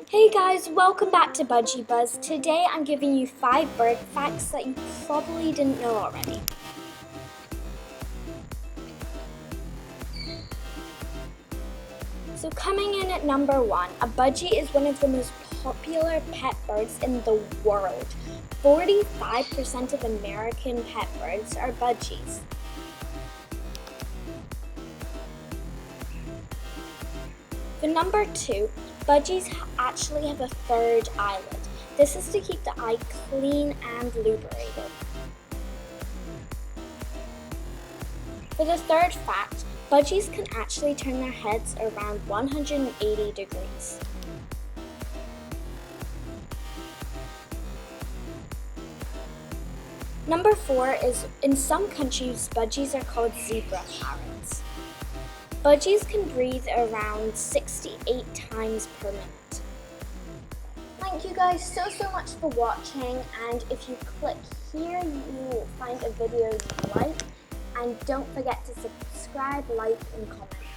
Hey guys, welcome back to Budgie Buzz. Today I'm giving you 5 bird facts that you probably didn't know already. So coming in at number 1, a budgie is one of the most popular pet birds in the world. 45% of American pet birds are budgies. For number 2, budgies actually have a third eyelid. This is to keep the eye clean and lubricated. For the third fact, budgies can actually turn their heads around 180 degrees. Number 4 is, in some countries, budgies are called zebra parrots. Budgies can breathe around 68 times per minute. Thank you guys so much for watching, and if you click here, you will find a video you like, and don't forget to subscribe, like, and comment.